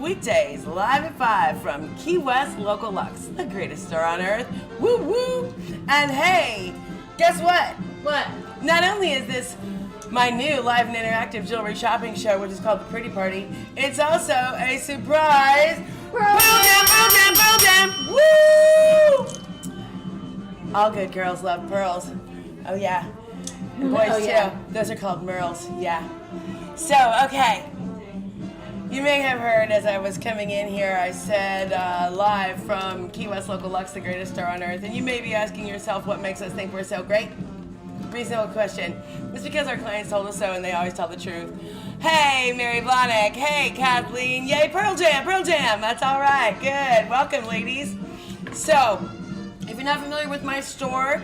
weekdays, live at 5 from Key West Local Luxe, the greatest store on earth. Woo woo! And hey, guess what? What? Not only is this my new live and interactive jewelry shopping show, which is called The Pretty Party, it's also a surprise Pearl Jam! Woo! All good girls love pearls. Oh yeah. And boys too. Yeah. Those are called merles. Yeah. So, okay. You may have heard as I was coming in here, I said live from Key West Local Luxe, the greatest store on earth. And you may be asking yourself what makes us think we're so great. Reasonable question. It's because our clients told us so and they always tell the truth. Hey, Mary Blahnik. Hey, Kathleen. Yay, Pearl Jam, Pearl Jam. That's all right. Good. Welcome, ladies. So, if you're not familiar with my store,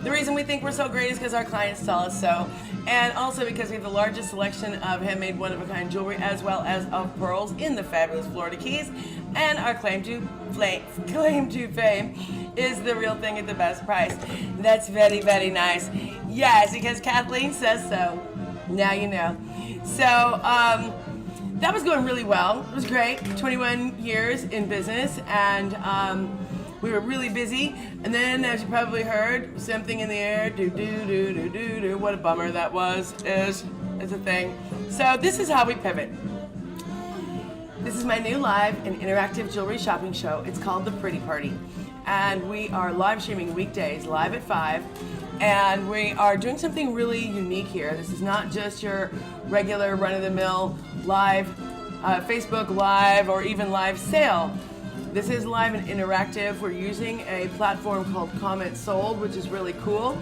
the reason we think we're so great is because our clients tell us so. And also because we have the largest selection of handmade one-of-a-kind jewelry as well as of pearls in the fabulous Florida Keys. And our claim to fame is the real thing at the best price. That's very, very nice. Yes, because Kathleen says so. Now you know. So, that was going really well. It was great. 21 years in business, and we were really busy. And then, as you probably heard, something in the air, do. What a bummer that was, is a thing. So this is how we pivot. This is my new live and interactive jewelry shopping show. It's called The Pretty Party. And we are live streaming weekdays, live at 5. And we are doing something really unique here. This is not just your regular run-of-the-mill live, Facebook Live, or even live sale. This is live and interactive. We're using a platform called Comment Sold, which is really cool.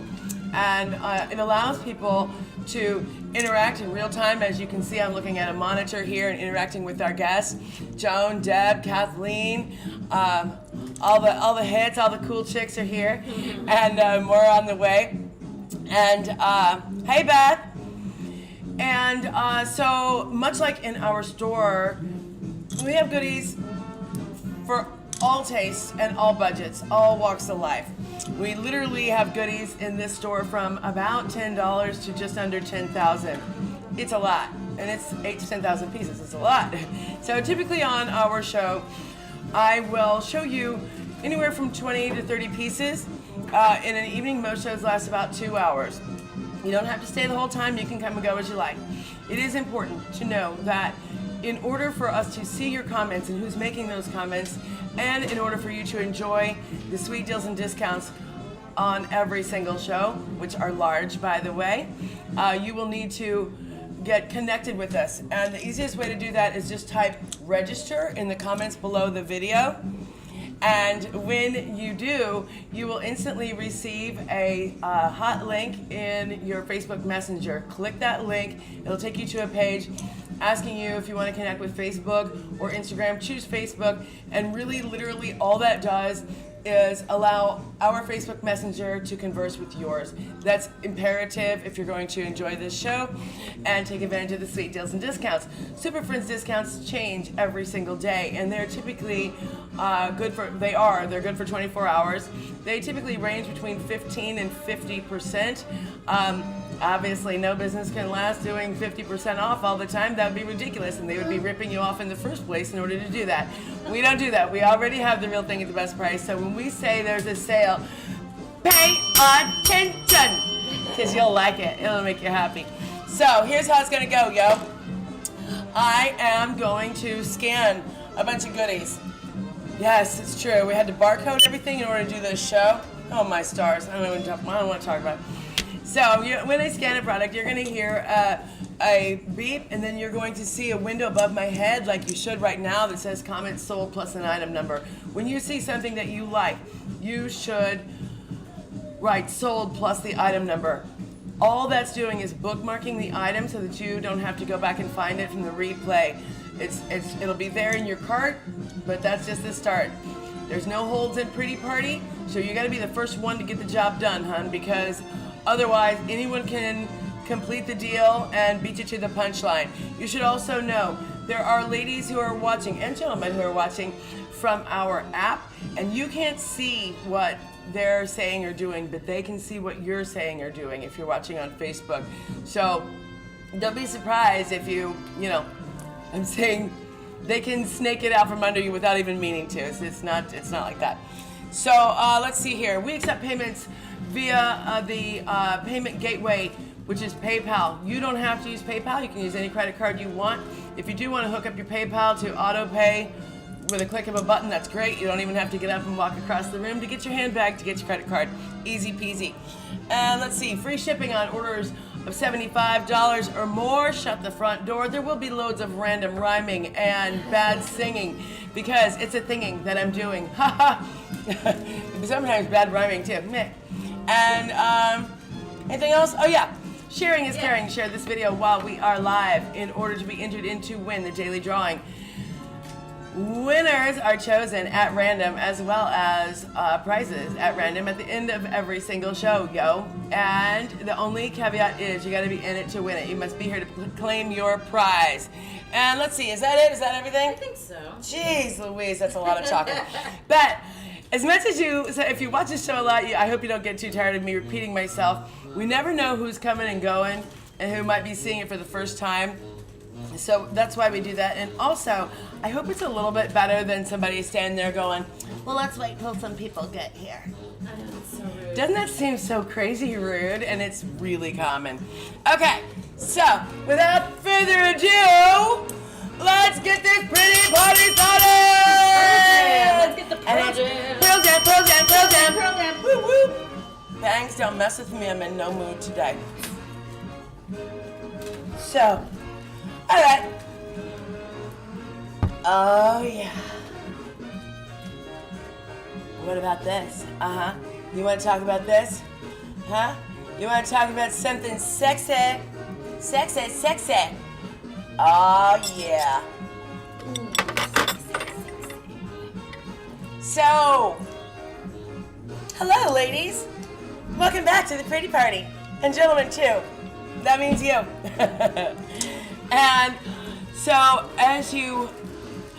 And it allows people to interact in real time. As you can see, I'm looking at a monitor here and interacting with our guests. Joan, Deb, Kathleen, all the hits, all the cool chicks are here. And more on the way. And hey, Beth. And so much like in our store, we have goodies for all tastes and all budgets, all walks of life. We literally have goodies in this store from about $10 to just under $10,000. It's a lot, and it's 8 to 10,000 pieces. It's a lot. So typically on our show, I will show you anywhere from 20 to 30 pieces. In an evening, most shows last about 2 hours. You don't have to stay the whole time. You can come and go as you like. It is important to know that in order for us to see your comments and who's making those comments, and in order for you to enjoy the sweet deals and discounts on every single show, which are large, by the way, you will need to get connected with us. And the easiest way to do that is just type register in the comments below the video. And when you do, you will instantly receive a hot link in your Facebook Messenger. Click that link. It'll take you to a page asking you if you want to connect with Facebook or Instagram. Choose Facebook, and really, literally, all that does is allow our Facebook Messenger to converse with yours. That's imperative if you're going to enjoy this show and take advantage of the sweet deals and discounts. Super Friends discounts change every single day, and they're typically they're good for 24 hours. They typically range between 15 and 50%. Obviously, no business can last doing 50% off all the time. That would be ridiculous, and they would be ripping you off in the first place in order to do that. We don't do that. We already have the real thing at the best price. So when we say there's a sale, pay attention, because you'll like it. It'll make you happy. So here's how it's going to go, yo. I am going to scan a bunch of goodies. Yes, it's true. We had to barcode everything in order to do this show. Oh, my stars. I don't want to talk about it. So when I scan a product, you're going to hear a beep, and then you're going to see a window above my head, like you should right now, that says comment sold plus an item number. When you see something that you like, you should write sold plus the item number. All that's doing is bookmarking the item so that you don't have to go back and find it from the replay. It'll be there in your cart, but that's just the start. There's no holds in Pretty Party, so you got to be the first one to get the job done, hun, because otherwise, anyone can complete the deal and beat you to the punchline. You should also know there are ladies who are watching and gentlemen who are watching from our app, and you can't see what they're saying or doing, but they can see what you're saying or doing if you're watching on Facebook. So don't be surprised if I'm saying they can snake it out from under you without even meaning to. It's not like that. So let's see here. We accept payments via the payment gateway, which is PayPal. You don't have to use PayPal. You can use any credit card you want. If you do want to hook up your PayPal to auto pay with a click of a button, that's great. You don't even have to get up and walk across the room to get your handbag, to get your credit card. Easy peasy. And let's see, free shipping on orders of $75 or more. Shut the front door. There will be loads of random rhyming and bad singing because it's a thinging that I'm doing. Sometimes bad rhyming too. Meh. And anything else? Oh yeah. Sharing is caring. Share this video while we are live in order to be entered in to win the daily drawing. Winners are chosen at random as well as prizes at random at the end of every single show, yo. And the only caveat is you gotta be in it to win it. You must be here to claim your prize. And let's see, is that it? Is that everything? I think so. Jeez Louise, that's a lot of talking. But as much as if you watch this show a lot, I hope you don't get too tired of me repeating myself. We never know who's coming and going and who might be seeing it for the first time. So that's why we do that. And also, I hope it's a little bit better than somebody standing there going, well, let's wait till some people get here. I know, it's so rude. Doesn't that seem so crazy rude? And it's really common. Okay, so without further ado, let's get this pretty party started! Let's get the Pearl Jam. Pearl Jam, Pearl Jam, Pearl Jam. Pearl Jam. Woo woo. Bangs, don't mess with me. I'm in no mood today. So, all right. Oh yeah. What about this? You want to talk about this? Huh? You want to talk about something sexy? Sexy, sexy. Oh yeah. So, hello ladies. Welcome back to the pretty party. And gentlemen too. That means you. And so, as you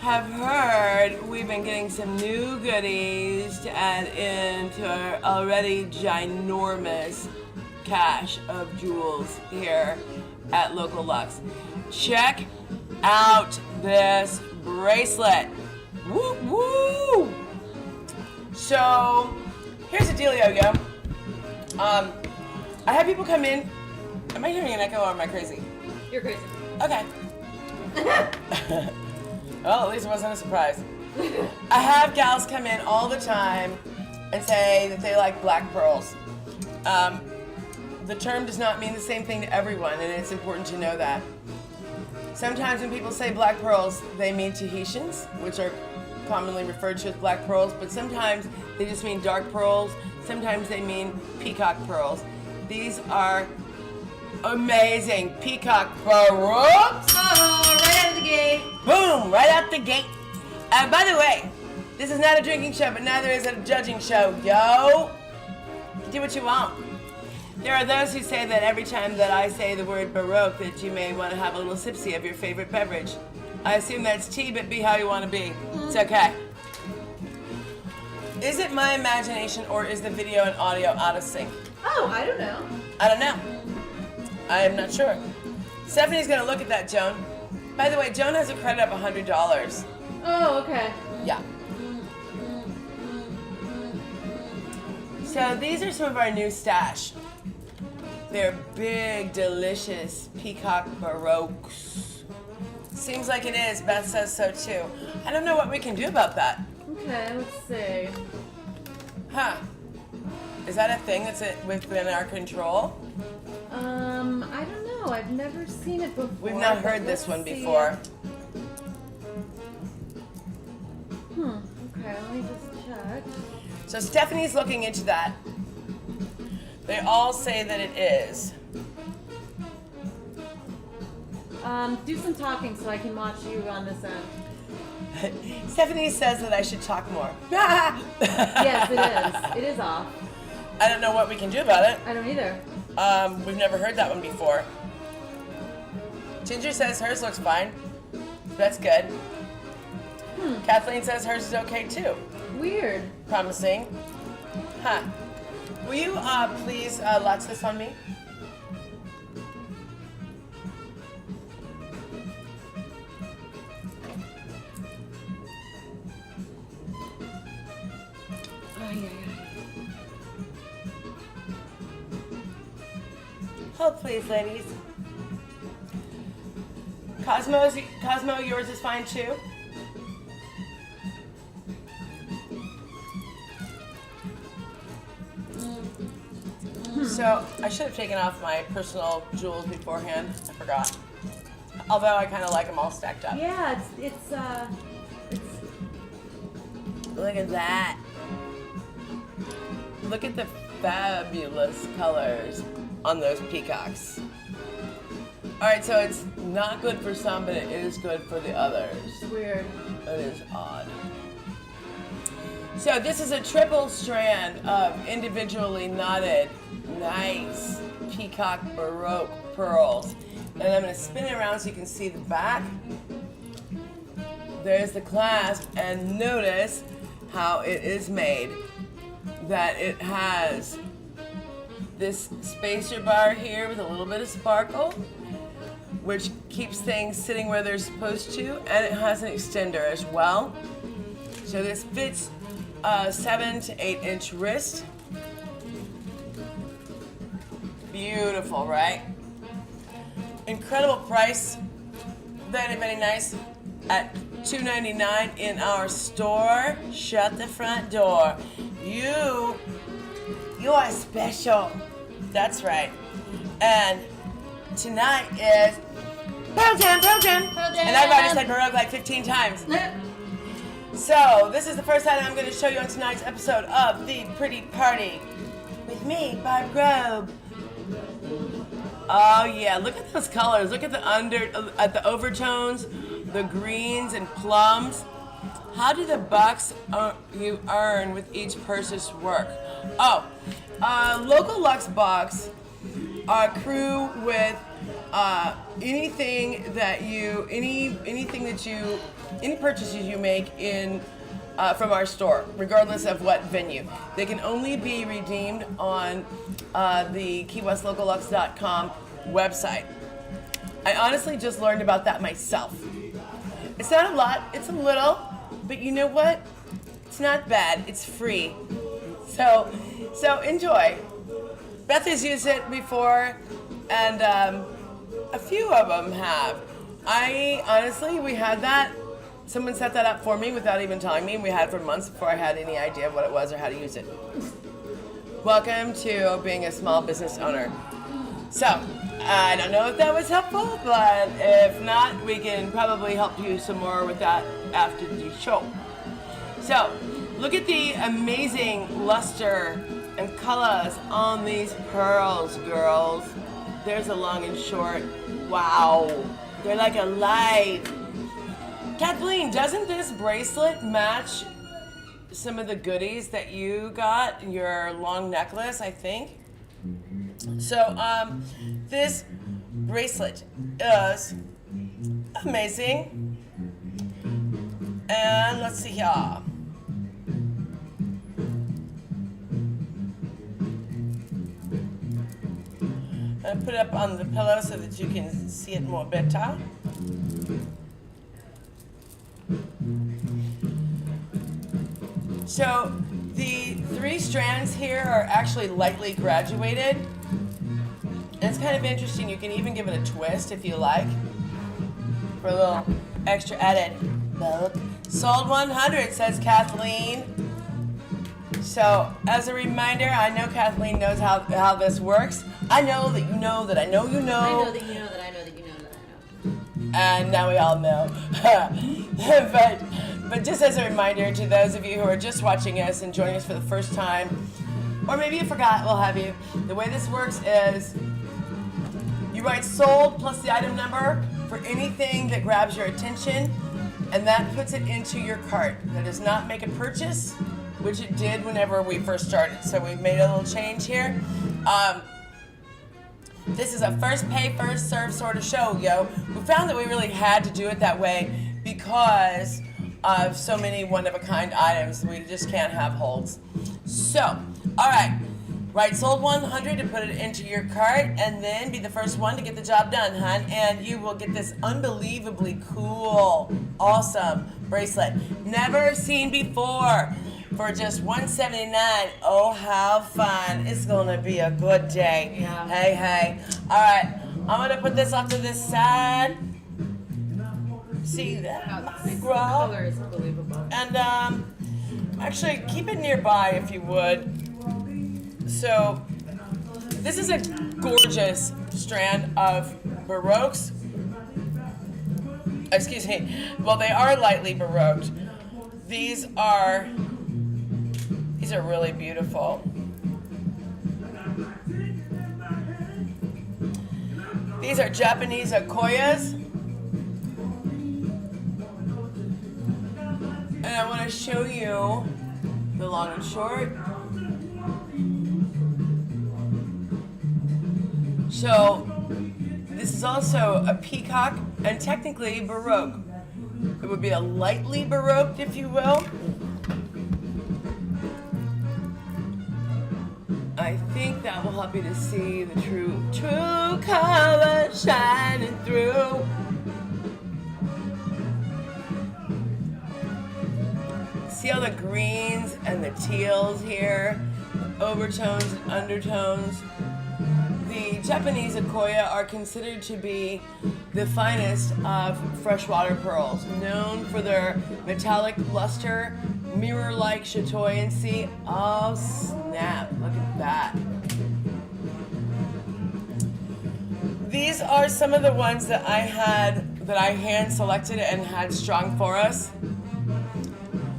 have heard, we've been getting some new goodies to add into our already ginormous cache of jewels here at Local Luxe. Check out this bracelet. Woo woo! So, here's the dealio, yo. I have people come in. Am I hearing an echo or am I crazy? You're crazy. Okay. Well, at least it wasn't a surprise. I have gals come in all the time and say that they like black pearls. The term does not mean the same thing to everyone, and it's important to know that. Sometimes when people say black pearls, they mean Tahitians, which are commonly referred to as black pearls, but sometimes they just mean dark pearls. Sometimes they mean peacock pearls. These are amazing peacock pearls. Oh, right out of the gate. Boom, right out the gate. And by the way, this is not a drinking show, but neither is it a judging show. Yo, do what you want. There are those who say that every time that I say the word Baroque that you may want to have a little sipsy of your favorite beverage. I assume that's tea, but be how you want to be. It's okay. Is it my imagination or is the video and audio out of sync? Oh, I don't know. I don't know. I am not sure. Stephanie's gonna look at that, Joan. By the way, Joan has a credit of $100. Oh, okay. Yeah. So these are some of our new stash. They're big, delicious peacock baroques. Seems like it is. Beth says so too. I don't know what we can do about that. Okay, let's see. Huh. Is that a thing that's within our control? I don't know. I've never seen it before. We've not heard this one before. Okay, let me just check. So Stephanie's looking into that. They all say that it is. Do some talking so I can watch you on this end. Stephanie says that I should talk more. Yes, it is. It is off. I don't know what we can do about it. I don't either. We've never heard that one before. Ginger says hers looks fine. That's good. Kathleen says hers is okay too. Weird. Promising. Huh. Will you please latch this on me? Hold please, ladies. Cosmo, yours is fine too. So I should have taken off my personal jewels beforehand. I forgot. Although I kind of like them all stacked up. Yeah, it's Look at that. Look at the fabulous colors on those peacocks. All right, so it's not good for some, but it is good for the others. weird. It is odd. So this is a triple strand of individually knotted, nice peacock baroque pearls. And I'm going to spin it around so you can see the back. There's the clasp, and notice how it is made. That it has this spacer bar here with a little bit of sparkle, which keeps things sitting where they're supposed to, and it has an extender as well. So this fits a 7 to 8 inch wrist. Beautiful, right? Incredible price. Very, very nice. At $2.99 in our store. Shut the front door. You are special. That's right. And tonight is Pearl Jam. And I've already said Baroque like 15 times. So this is the first item I'm going to show you on tonight's episode of The Pretty Party with me, Barb Grove. Oh yeah, look at those colors. Look at the overtones, the greens and plums. How do the bucks you earn with each purchased work? Oh, local Luxe box accrue with any purchases you make in from our store, regardless of what venue. They can only be redeemed on the KeyWestLocalLuxe.com website. I honestly just learned about that myself. It's not a lot, it's a little, but you know what? It's not bad, it's free. So enjoy. Beth has used it before, and a few of them have. We had that. Someone set that up for me without even telling me. We had it for months before I had any idea of what it was or how to use it. Welcome to being a small business owner. So, I don't know if that was helpful, but if not, we can probably help you some more with that after the show. So, look at the amazing luster and colors on these pearls, girls. There's a long and short. Wow, they're like a light. Kathleen, doesn't this bracelet match some of the goodies that you got in your long necklace, I think? So, this bracelet is amazing. And let's see here. I'll put it up on the pillow so that you can see it more better. So the 3 strands here are actually lightly graduated. And it's kind of interesting. You can even give it a twist if you like, for a little extra added bulk. Sold 100, says Kathleen. So as a reminder, I know Kathleen knows how this works. I know that you know that I know you know. I know that you know that I know that you know that I know. And now we all know. But just as a reminder to those of you who are just watching us and joining us for the first time, or maybe you forgot, we'll have you. The way this works is you write sold plus the item number for anything that grabs your attention, and that puts it into your cart. That does not make a purchase, which it did whenever we first started. So we've made a little change here. This is a first pay, first serve sort of show, yo. We found that we really had to do it that way because of so many one-of-a-kind items. We just can't have holds. So, all right. Write sold 100 to put it into your cart, and then be the first one to get the job done, hon. And you will get this unbelievably cool, awesome bracelet. Never seen before. for just $179. Oh, how fun. It's going to be a good day. Yeah. Hey. All right. I'm going to put this off to this side. See that? This Grow. color is unbelievable. And actually, keep it nearby if you would. So, this is a gorgeous strand of Baroques. Excuse me. Well, they are lightly Baroqued. These are really beautiful. These are Japanese Akoyas. And I want to show you the long and short. So this is also a peacock and technically Baroque. It would be a lightly Baroque, if you will. I think that will help you to see the true color shining through. See all the greens and the teals here, overtones and undertones. The Japanese Akoya are considered to be the finest of freshwater pearls, known for their metallic luster, mirror-like chatoyancy. Oh snap, look at that. These are some of the ones that I hand selected and had strung for us.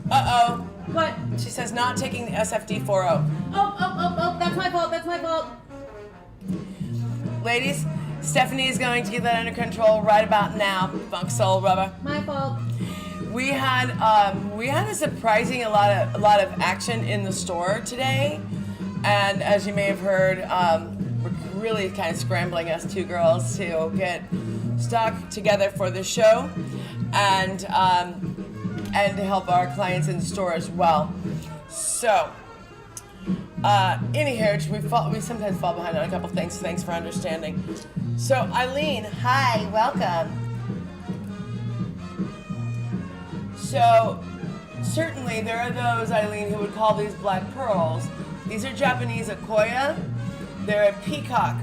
Uh-oh. What? She says not taking the SFD 40. Oh, that's my fault. Ladies, Stephanie is going to get that under control right about now. Funk Soul Rubber. My fault. We had a surprising a lot of action in the store today, and as you may have heard, we're really kind of scrambling, us two girls, to get stock together for the show, and to help our clients in the store as well. So, anyhow, we sometimes fall behind on a couple things. So thanks for understanding. So Eileen, hi, welcome. So certainly there are those, Eileen, who would call these black pearls. These are Japanese Akoya. They're a peacock.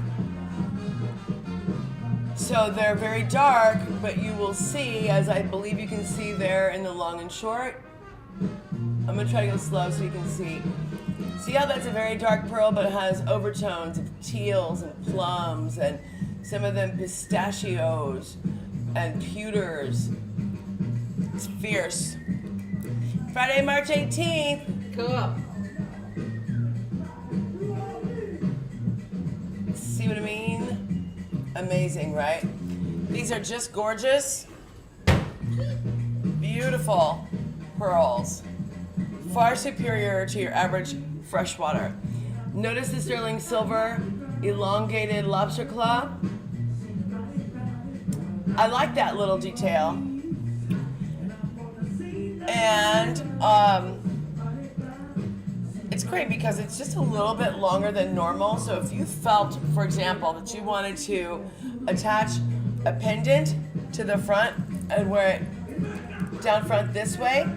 So they're very dark, but you will see, as I believe you can see there in the long and short. I'm gonna try to go slow so you can see. See how that's a very dark pearl, but it has overtones of teals and plums and some of them pistachios and pewters. It's fierce. Friday, March 18th. Cool. See what I mean? Amazing, right? These are just gorgeous, beautiful pearls. Far superior to your average freshwater. Notice the sterling silver elongated lobster claw. I like that little detail. And it's great because it's just a little bit longer than normal. So if you felt, for example, that you wanted to attach a pendant to the front and wear it down front this way,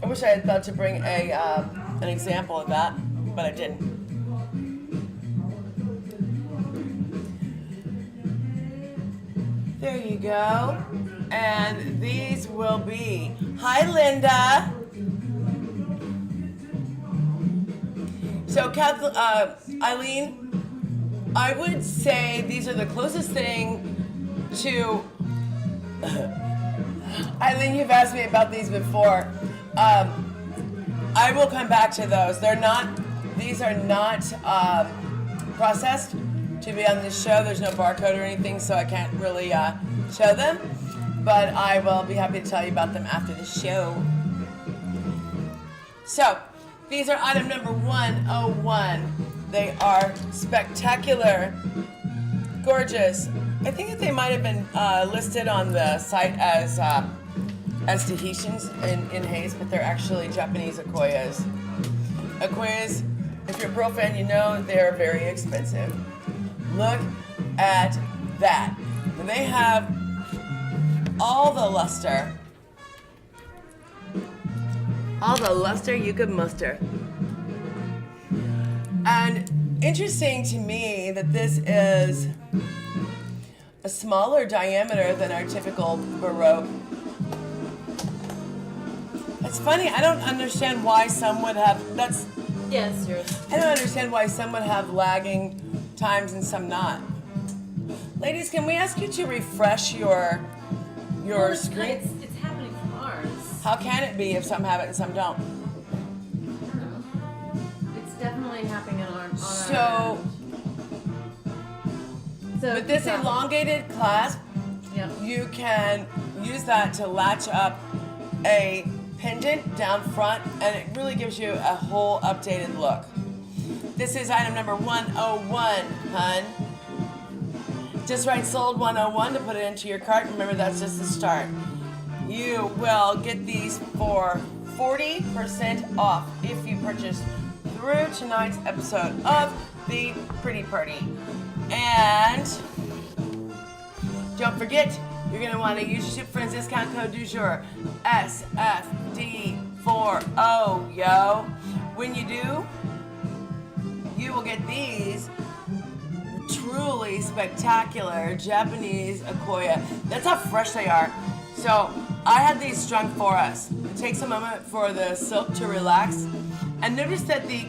I wish I had thought to bring an example of that, but I didn't. There you go. And these will be, hi Linda. So Eileen, I would say these are the closest thing to, Eileen, you've asked me about these before. I will come back to those. These are not processed to be on this show. There's no barcode or anything, so I can't really show them. But I will be happy to tell you about them after the show. So, these are item number 101. They are spectacular, gorgeous. I think that they might have been listed on the site as Tahitians in Haze, but they're actually Japanese Akoyas. Akoyas, if you're a pearl fan, you know they're very expensive. Look at that. They have all the luster. All the luster you could muster. And interesting to me that this is a smaller diameter than our typical Baroque. It's funny, I don't understand why some would have, Yes, yours. I don't understand why some would have lagging times and some not. Ladies, can we ask you to refresh your screen? It's happening from ours. How can it be if some have it and some don't? I don't know. It's definitely happening on our So with this elongated clasp, Yep. you can use that to latch up a pendant down front, and it really gives you a whole updated look. This is item number 101, hun. Just right, sold 101 to put it into your cart. Remember, that's just the start. You will get these for 40% off if you purchase through tonight's episode of The Pretty Party. And don't forget, you're going to want to use your Ship Friends discount code du jour, SFD40, yo. When you do, you will get these truly spectacular Japanese Akoya. That's how fresh they are. So I had these strung for us. It takes a moment for the silk to relax. And notice that the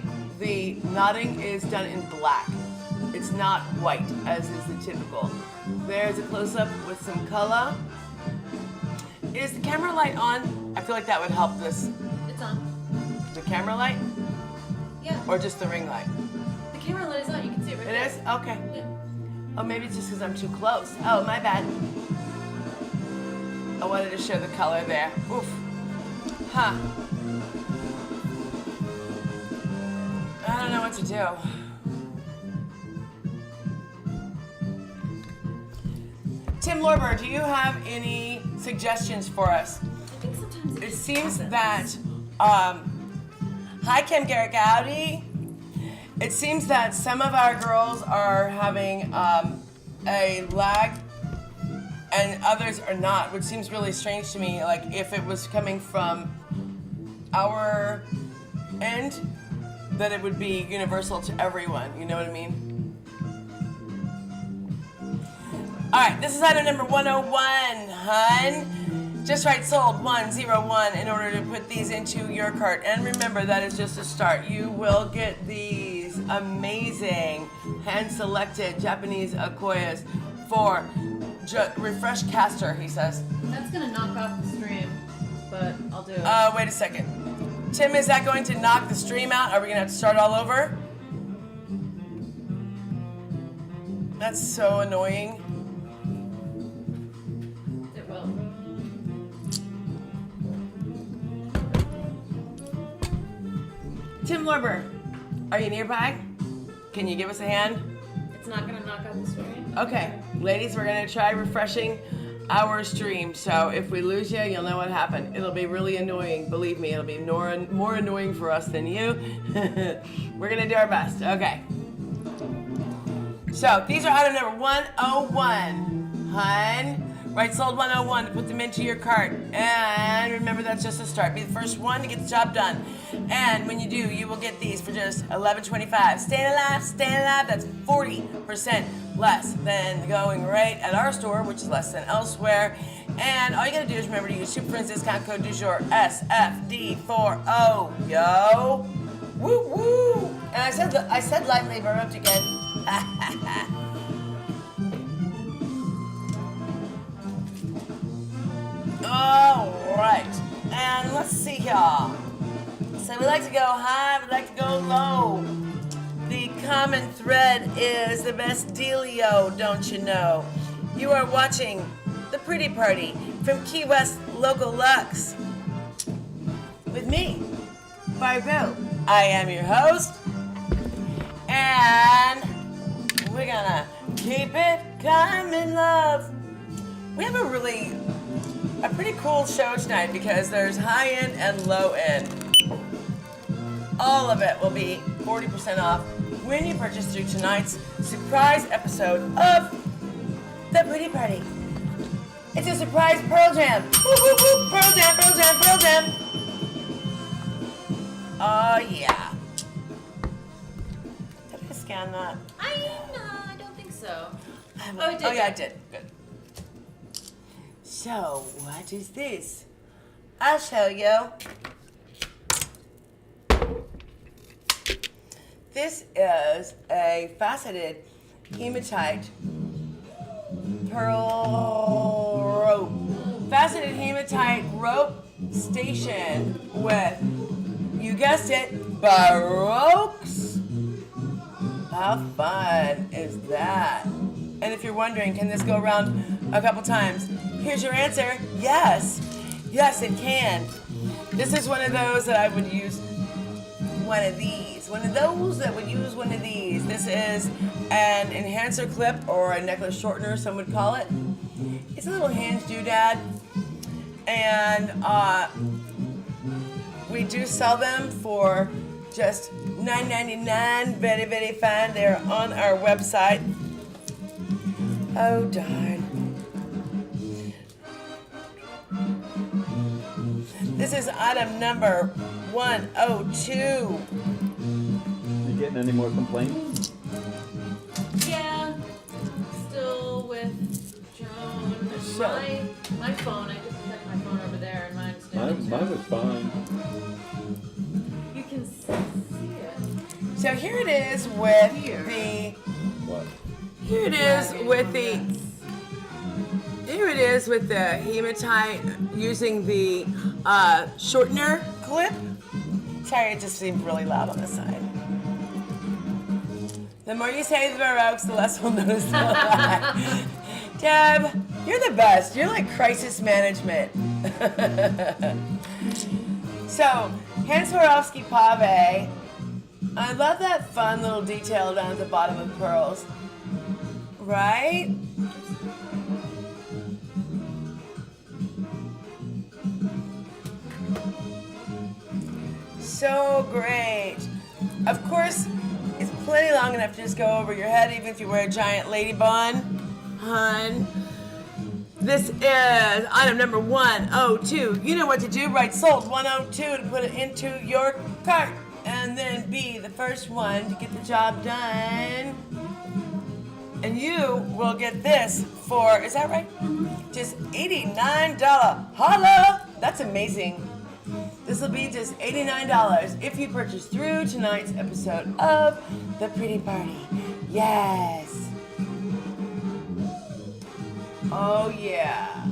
knotting is done in black. It's not white, as is the typical. There's a close-up with some color. Is the camera light on? I feel like that would help this. It's on. The camera light? Yeah. Or just the ring light? The camera light is on. You can see it right It there. is? Okay. Yeah. Oh, maybe it's just because I'm too close. Oh, my bad. I wanted to show the color there. Oof. Huh. I don't know what to do. Tim Lorber, do you have any suggestions for us? I think sometimes It just seems happens. that, hi Kim Garrett Gowdy. It seems that some of our girls are having a lag and others are not, which seems really strange to me. Like if it was coming from our end, that it would be universal to everyone, you know what I mean? All right, this is item number 101, hun. Just right, sold 101 in order to put these into your cart. And remember, that is just a start. You will get these amazing hand-selected Japanese Akoyas for refresh caster, he says. That's gonna knock off the stream, but I'll do it. Wait a second. Tim, is that going to knock the stream out? Are we gonna have to start all over? That's so annoying. It will. Tim Lorber, are you nearby? Can you give us a hand? It's not gonna knock out the stream. Okay, ladies, we're gonna try refreshing our stream. So if we lose you, you'll know what happened. It'll be really annoying. Believe me, it'll be more annoying for us than you. We're gonna do our best. Okay. So these are item number 101, hun. Right, sold 101 to put them into your cart. And remember, that's just a start. Be the first one to get the job done. And when you do, you will get these for just $11.25. Staying alive, that's 40% less than going right at our store, which is less than elsewhere. And all you gotta do is remember to use Super Friends discount code du jour, SFD40, yo. Woo woo. And I said lightly, but I roped again. All right, and let's see here. So we like to go high, we like to go low. The common thread is the best dealio, don't you know? You are watching The Pretty Party from Key West Local Luxe. With me, Barb-Key. I am your host. And we're gonna keep it coming, love. We have a pretty cool show tonight because there's high end and low end. All of it will be 40% off when you purchase through tonight's surprise episode of The Pretty Party. It's a surprise Pearl Jam. Woo, woo, woo. Pearl Jam, Pearl Jam, Pearl Jam. yeah. Did I scan that? I don't think so. Oh, it did. yeah, I did. Good. So, what is this? I'll show you. This is a faceted hematite pearl rope. Faceted hematite rope station with, you guessed it, baroques. How fun is that? And if you're wondering, can this go around a couple times? Here's your answer. Yes. Yes, it can. This is one of those that I would use one of these. One of those that would use one of these. This is an enhancer clip or a necklace shortener, some would call it. It's a little hinge doodad. And we do sell them for just $9.99. Very, very fun. They're on our website. Oh, darn. This is item number 102. You getting any more complaints? Yeah. Still with Joan. My phone, I just checked my phone over there and mine's doing Mine was fine. You can see it. So here it is with What? Here it is with the hematite using the shortener clip. Sorry, it just seemed really loud on this side. The more you say the baroques, the less we'll notice the lie. Deb, you're the best. You're like crisis management. So, Hans Swarovski Pave. I love that fun little detail down at the bottom of the pearls. Right? So great. Of course, it's plenty long enough to just go over your head, even if you wear a giant lady bun. Hun. This is item number 102. You know what to do. Write sold 102 to put it into your cart. And then be the first one to get the job done. And you will get this for, is that right? Just $89. Holla! That's amazing. This will be just $89 if you purchase through tonight's episode of The Pretty Party. Yes. Oh, yeah.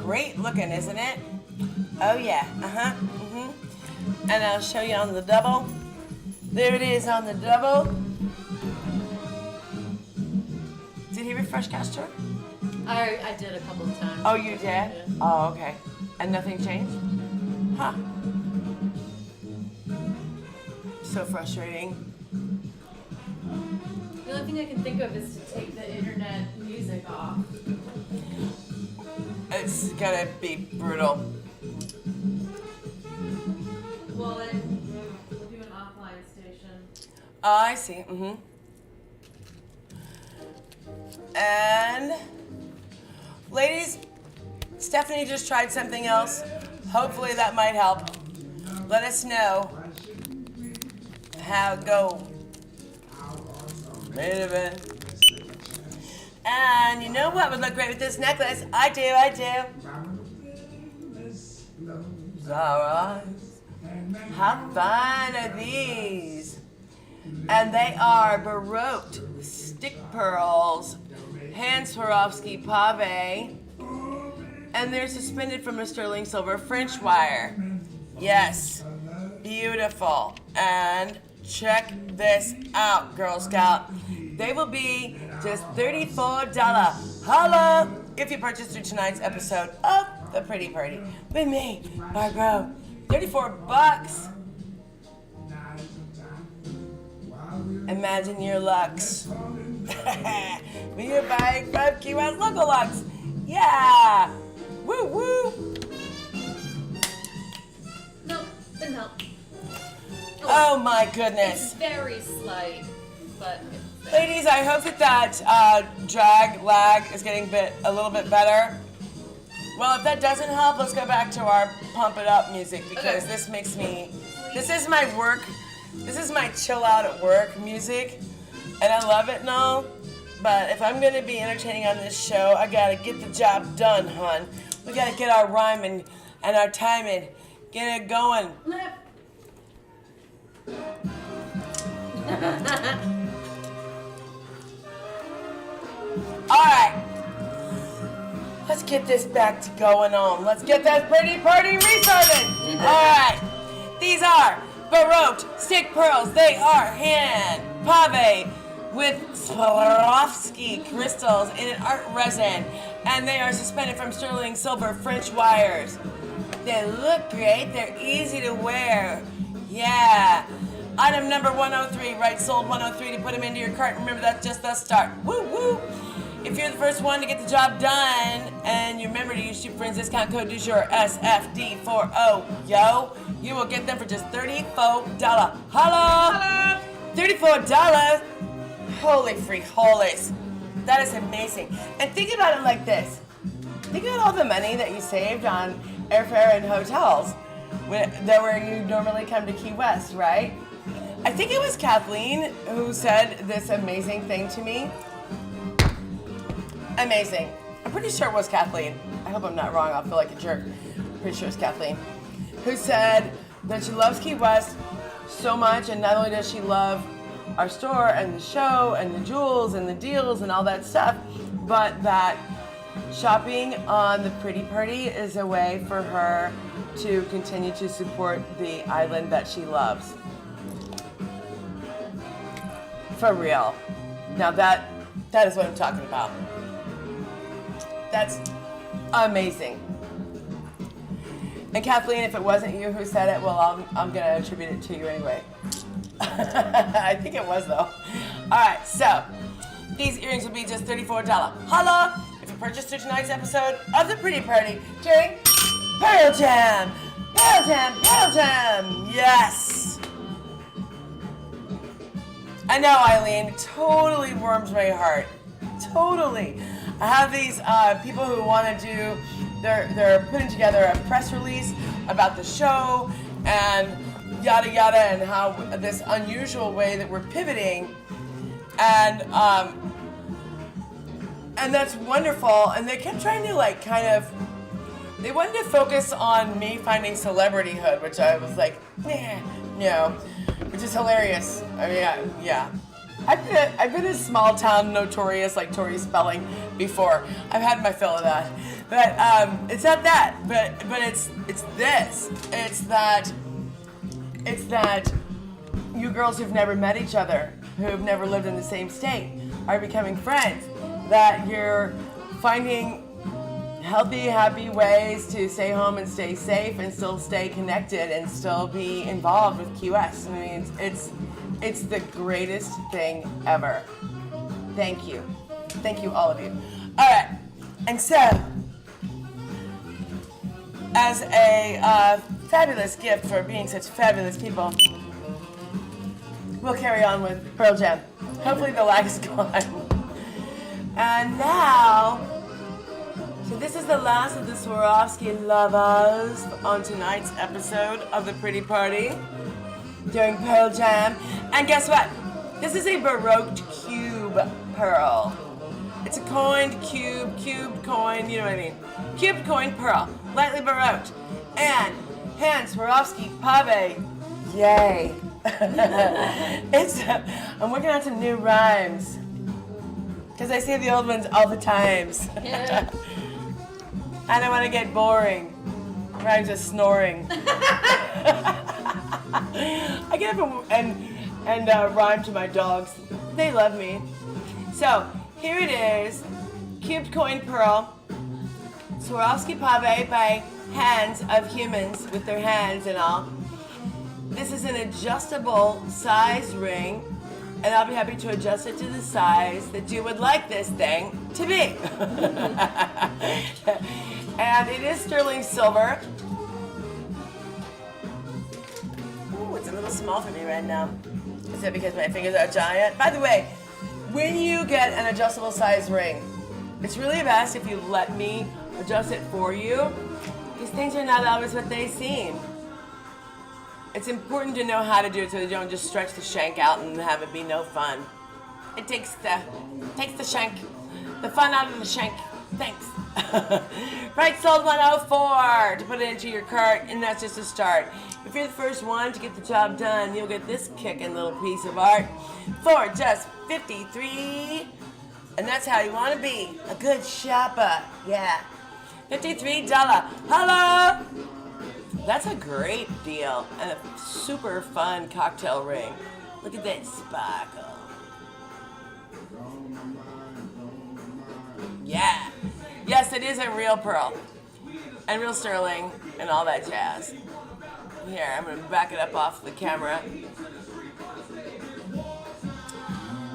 Great looking, isn't it? Oh, yeah. Uh-huh. Mm-hmm. And I'll show you on the double. There it is on the double. Did he refresh Castro? I did a couple of times. Oh, you did? Yeah. Oh, okay. And nothing changed? Huh. So frustrating. The only thing I can think of is to take the internet music off. It's gonna be brutal. Well, we'll do an offline station. Oh, I see. Mm-hmm. And ladies, Stephanie just tried something else. Hopefully that might help. Let us know how it goes. Wait a minute. And you know what would look great with this necklace? I do. Alright. How fun are these? And they are baroque stick pearls, Hans Swarovski Pave, and they're suspended from a sterling silver French wire. Yes, beautiful. And check this out, Girl Scout. They will be just $34. Holla! If you purchase through tonight's episode of The Pretty Party with me, Barbara. $34. Imagine your Luxe. When you're buying Barb-Key local Luxe. Yeah! Woo woo! Nope, didn't help. Oh my It's goodness. very slight, but it's there. Ladies, I hope that drag lag is getting a little bit better. Well, if that doesn't help, let's go back to our pump it up music because Okay. this makes me. This is my work. This is my chill out at work music, and I love it and all. But if I'm gonna be entertaining on this show, I gotta get the job done, hon. We gotta get our rhyming and our timing, get it going. Lip. All right. Let's get this back to going on. Let's get that pretty party restarted. All right. These are Baroque stick pearls. They are hand pave with Swarovski crystals in an art resin, and they are suspended from sterling silver French wires. They look great. They're easy to wear. Yeah. Item number 103. Right, sold 103 to put them into your cart. Remember, that's just the start. Woo woo. If you're the first one to get the job done, and you remember to use Super Friends discount code du jour SFD40, yo, you will get them for just $34. Holla! $34. Holy free holies. That is amazing. And think about it like this. Think about all the money that you saved on airfare and hotels where you normally come to Key West, right? I think it was Kathleen who said this amazing thing to me. Amazing. I'm pretty sure it was Kathleen. I hope I'm not wrong. I'll feel like a jerk. Pretty sure it's Kathleen. Who said that she loves Key West so much, and not only does she love our store and the show and the jewels and the deals and all that stuff, but that shopping on the Pretty Party is a way for her to continue to support the island that she loves. For real. Now that is what I'm talking about. That's amazing. And Kathleen, if it wasn't you who said it, well, I'm gonna attribute it to you anyway. I think it was though. All right, so these earrings will be just $34. Holla! If you purchase through tonight's episode of the Pretty Party during Pearl Jam, Pearl Jam, Pearl Jam. Yes. I know, Eileen. It totally warms my heart. Totally. I have these people who want to do, they're putting together a press release about the show and yada yada and how this unusual way that we're pivoting and that's wonderful. And they kept trying to like kind of, they wanted to focus on me finding celebrityhood, which I was like, no, which is hilarious. I mean, yeah. I've been a small town notorious like Tori Spelling before. I've had my fill of that, but it's not that. But it's this. It's that you girls who've never met each other, who've never lived in the same state, are becoming friends. That you're finding healthy, happy ways to stay home and stay safe and still stay connected and still be involved with Key West. I mean, it's the greatest thing ever. Thank you. Thank you, all of you. All right. And so, as a fabulous gift for being such fabulous people, we'll carry on with Pearl Jam. Hopefully the lag is gone. And now, so this is the last of the Swarovski lovers on tonight's episode of the Pretty Party during Pearl Jam. And guess what? This is a Baroque cube pearl. It's a coined cubed coin, you know what I mean. Cubed coin pearl, lightly Baroque. And hand Swarovski pave. Yay. I'm working on some new rhymes. Because I say the old ones all the times. Yeah. I don't want to get boring. Rhymes with snoring. I get up and rhyme to my dogs. They love me. So here it is, cubed coin pearl, Swarovski pave by hands of humans with their hands and all. This is an adjustable size ring, and I'll be happy to adjust it to the size that you would like this thing to be. And it is sterling silver. Ooh, it's a little small for me right now. Is that because my fingers are giant? By the way, when you get an adjustable size ring, it's really best if you let me adjust it for you. These things are not always what they seem. It's important to know how to do it so you don't just stretch the shank out and have it be no fun. It takes the shank, the fun out of the shank. Thanks. Right, sold 104 to put it into your cart, and that's just a start. If you're the first one to get the job done, you'll get this kicking little piece of art for just $53. And that's how you want to be, a good shopper. Yeah. $53. Hello. That's a great deal and a super fun cocktail ring. Look at that sparkle. Yeah. Yes, it is a real pearl and real sterling and all that jazz. Here, I'm going to back it up off the camera.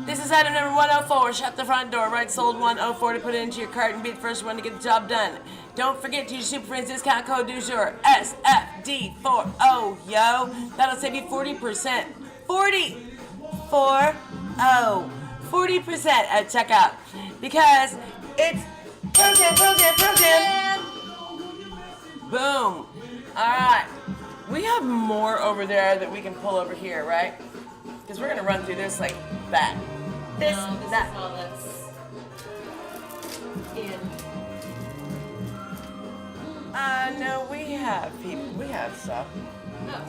This is item number 104. Shut the front door. Right, sold 104 to put it into your cart and be the first one to get the job done. Don't forget to use Super Friends discount code du jour SFD40, yo. That'll save you 40%. 40% at checkout because it's Pro Jam. Boom. All right. We have more over there that we can pull over here, right? Because we're going to run through this like that. This, No, this that. is all that's in. No, we have people. We have stuff. Oh,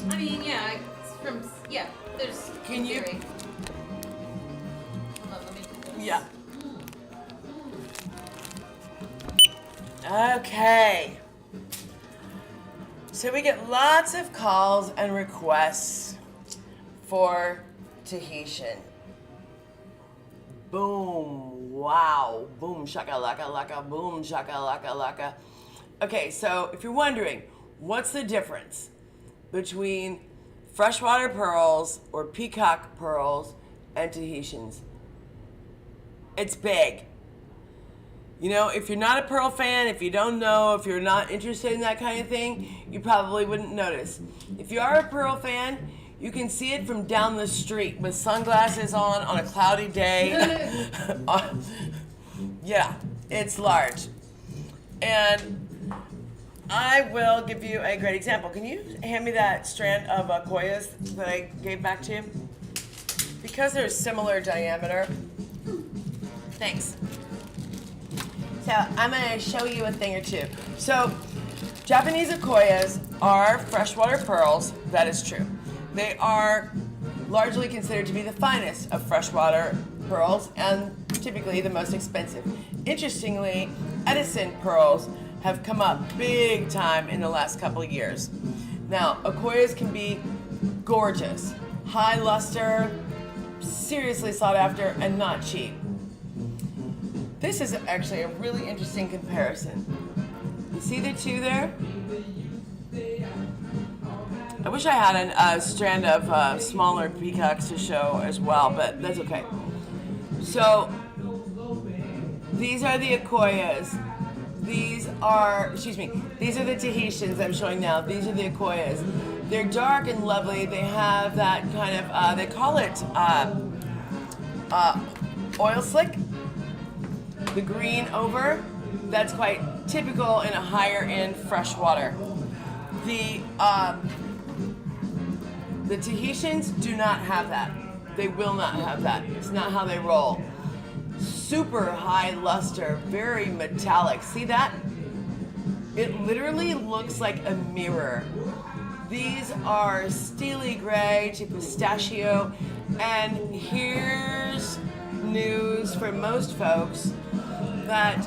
I mean, yeah, it's from, yeah, there's, Can in you- theory. Hold on, let me do this. Yeah. Okay. So we get lots of calls and requests for Tahitian. Boom, wow, boom, shakalaka laka, boom, shakalaka laka. Okay, so if you're wondering, what's the difference between freshwater pearls or peacock pearls and Tahitians? It's big. You know, if you're not a pearl fan, if you don't know, if you're not interested in that kind of thing, you probably wouldn't notice. If you are a pearl fan, you can see it from down the street with sunglasses on a cloudy day. Yeah, it's large. And I will give you a great example. Can you hand me that strand of koyas that I gave back to you? Because they're similar diameter. Thanks. So I'm going to show you a thing or two. So Japanese akoyas are freshwater pearls. That is true. They are largely considered to be the finest of freshwater pearls and typically the most expensive. Interestingly, Edison pearls have come up big time in the last couple of years. Now, akoyas can be gorgeous, high luster, seriously sought after, and not cheap. This is actually a really interesting comparison. You see the two there? I wish I had a strand of smaller peacocks to show as well, but that's okay. So, these are the akoyas. These are the Tahitians I'm showing now. These are the akoyas. They're dark and lovely. They have that kind of, they call it oil slick. The green over, that's quite typical in a higher end freshwater. The Tahitians do not have that. They will not have that. It's not how they roll. Super high luster, very metallic. See that? It literally looks like a mirror. These are steely gray to pistachio, and here's news for most folks that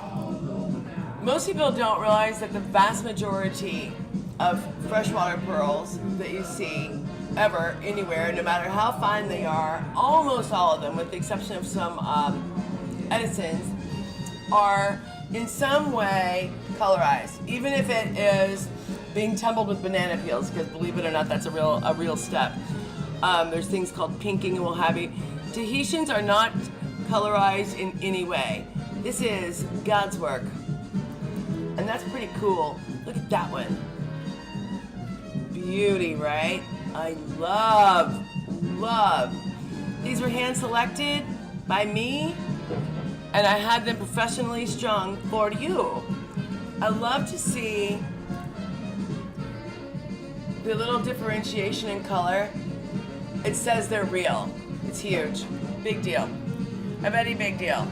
most people don't realize that the vast majority of freshwater pearls that you see ever, anywhere, no matter how fine they are, almost all of them, with the exception of some Edisons, are in some way colorized, even if it is being tumbled with banana peels, because believe it or not, that's a real step. There's things called pinking and what have you. Tahitians are not colorized in any way. This is God's work. And that's pretty cool. Look at that one. Beauty, right? I love. These were hand selected by me, and I had them professionally strung for you. I love to see the little differentiation in color. It says they're real. It's huge. Big deal. A very big deal.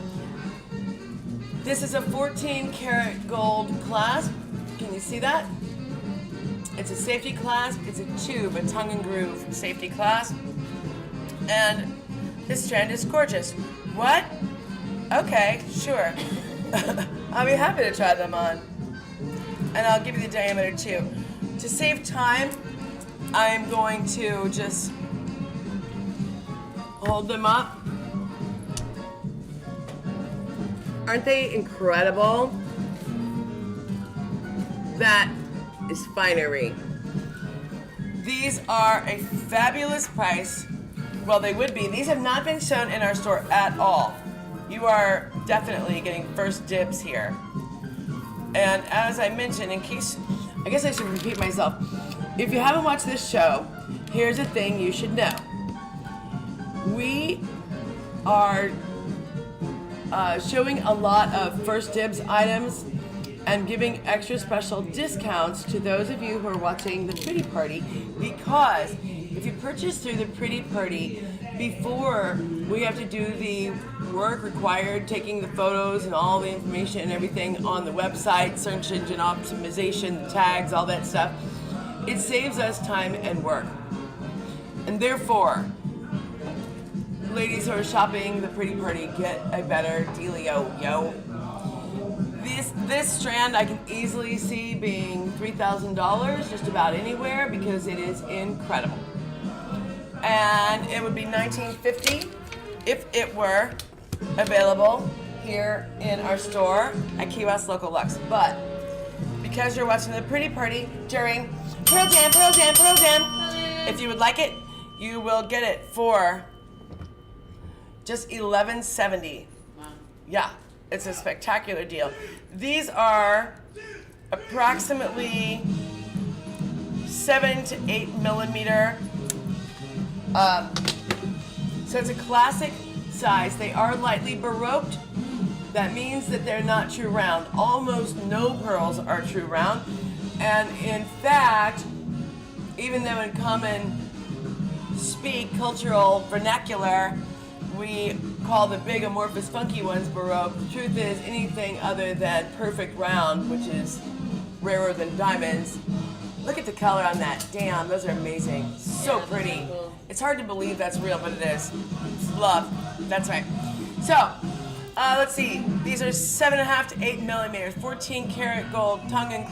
This is a 14 karat gold clasp. Can you see that? It's a safety clasp. It's a tube, a tongue and groove safety clasp. And this strand is gorgeous. What? Okay, sure. I'll be happy to try them on. And I'll give you the diameter too. To save time, I'm going to just hold them up. Aren't they incredible? That is finery. These are a fabulous price. Well, they would be. These have not been shown in our store at all. You are definitely getting first dibs here. And as I mentioned, in case, I guess I should repeat myself. If you haven't watched this show, here's a thing you should know. We are showing a lot of first dibs items and giving extra special discounts to those of you who are watching the Pretty Party, because if you purchase through the Pretty Party, before we have to do the work required, taking the photos and all the information and everything on the website, search engine optimization, the tags, all that stuff, it saves us time and work. And therefore, ladies who are shopping the Pretty Party, get a better dealio, yo. This strand I can easily see being $3,000 just about anywhere because it is incredible. And it would be $19.50 if it were available here in our store at Key West Local Luxe. But because you're watching the Pretty Party during Pearl Jam, if you would like it, you will get it for just $11.70. Wow. Yeah, it's a spectacular deal. These are approximately 7 to 8 millimeter. So it's a classic size. They are lightly baroqued. That means that they're not true round. Almost no pearls are true round. And in fact, even though in common speak, cultural vernacular, we call the big amorphous funky ones baroque, the truth is anything other than perfect round, which is rarer than diamonds. Look at the color on that. Damn, those are amazing. So Yeah, pretty. that's cool. It's hard to believe that's real, but it is. It's love. That's right. So, let's see. These are 7.5 to 8 millimeters, 14 karat gold, tongue and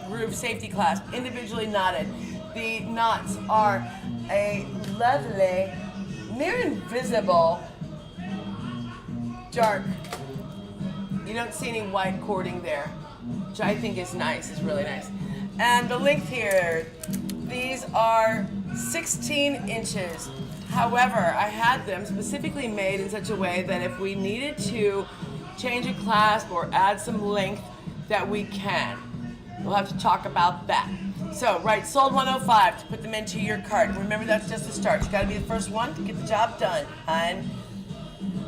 groove safety clasp, individually knotted. The knots are a lovely, near invisible, dark. You don't see any white cording there, which I think is nice. It's really nice. And the length here, these are 16 inches. However, I had them specifically made in such a way that if we needed to change a clasp or add some length, that we can. We'll have to talk about that. So, right, sold 105 to put them into your cart. Remember, that's just the start. You gotta be the first one to get the job done, hon.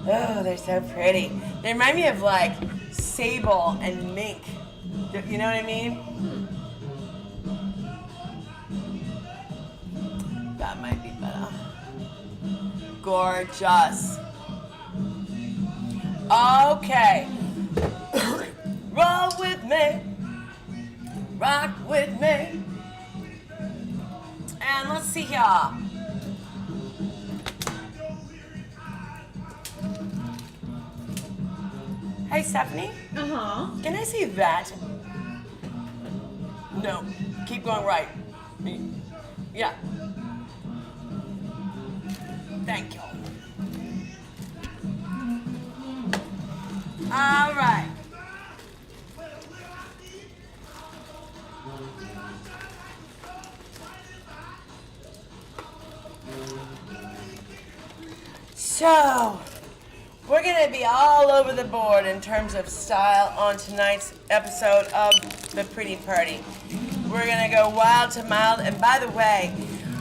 Oh, they're so pretty. They remind me of like sable and mink. You know what I mean? That might be better. Gorgeous. Okay. Roll with me. Rock with me. And let's see here. Hey, Stephanie. Uh-huh. Can I see that? No. Keep going right. Yeah. Thank you. All right. So, we're going to be all over the board in terms of style on tonight's episode of The Pretty Party. We're going to go wild to mild. And by the way,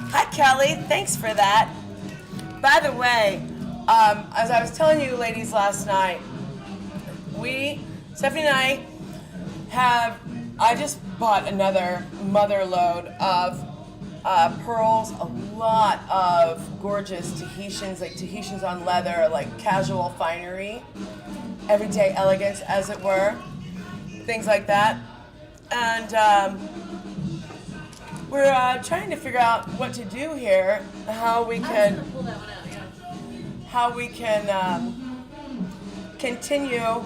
hi Kelly, thanks for that. By the way, as I was telling you ladies last night, Stephanie and I I just bought another mother load of pearls, a lot of gorgeous Tahitians, like Tahitians on leather, like casual finery, everyday elegance, as it were, things like that. And we're trying to figure out what to do here, how we I was can, gonna pull that one out, yeah. Continue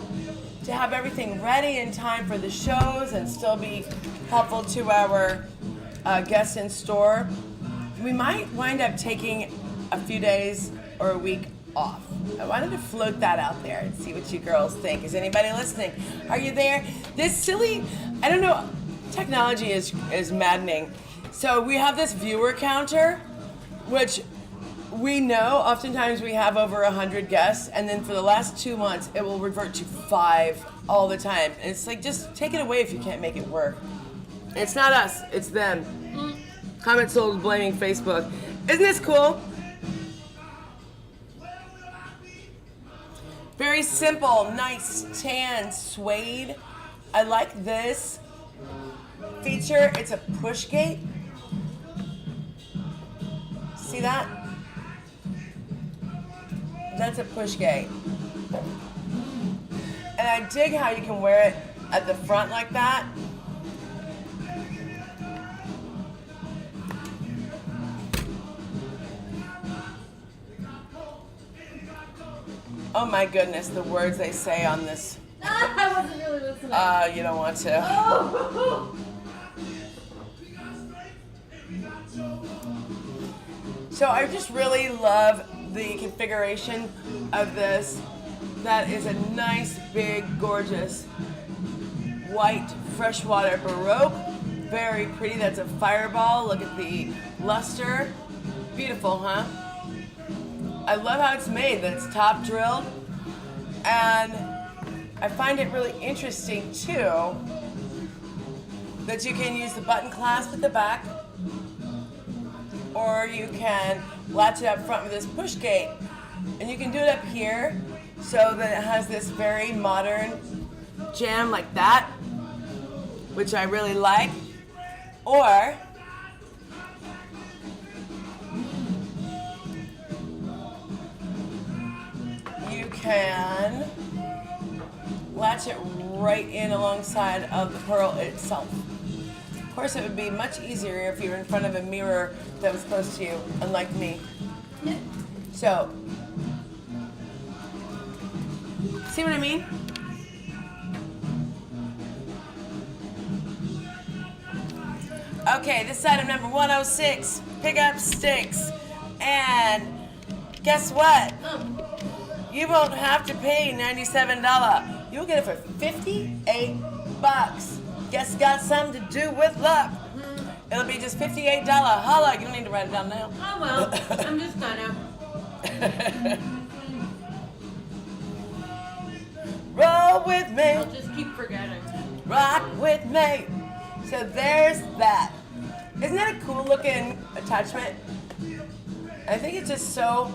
to have everything ready in time for the shows and still be helpful to our guests in store. We might wind up taking a few days or a week off. I wanted to float that out there and see what you girls think. Is anybody listening? Are you there? This silly, I don't know, technology is maddening. So we have this viewer counter, which we know oftentimes we have over 100 guests, and then for the last 2 months it will revert to 5 all the time. And it's like, just take it away if you can't make it work. It's not us, it's them. Comment sold blaming Facebook. Isn't this cool? Very simple, nice tan suede. I like this feature. It's a push gate. See that? That's a push gate. And I dig how you can wear it at the front like that. Oh my goodness, the words they say on this. I wasn't really listening. You don't want to. Oh. So I just really love the configuration of this. That is a nice, big, gorgeous, white freshwater Baroque. Very pretty. That's a fireball. Look at the luster. Beautiful, huh? I love how it's made, that it's top drilled. And I find it really interesting too that you can use the button clasp at the back, or you can latch it up front with this push gate. And you can do it up here so that it has this very modern jam like that, which I really like. Or you can latch it right in alongside of the pearl itself. Of course, it would be much easier if you were in front of a mirror that was close to you, unlike me. So, see what I mean? Okay, this is item number 106, pick up sticks. And guess what? You won't have to pay $97. You'll get it for $58. Guess got something to do with luck. It'll be just $58. Holla, you don't need to write it down now. Oh well, I'm just gonna. Roll with me. I'll just keep forgetting. Rock with me. So there's that. Isn't that a cool looking attachment? I think it's just so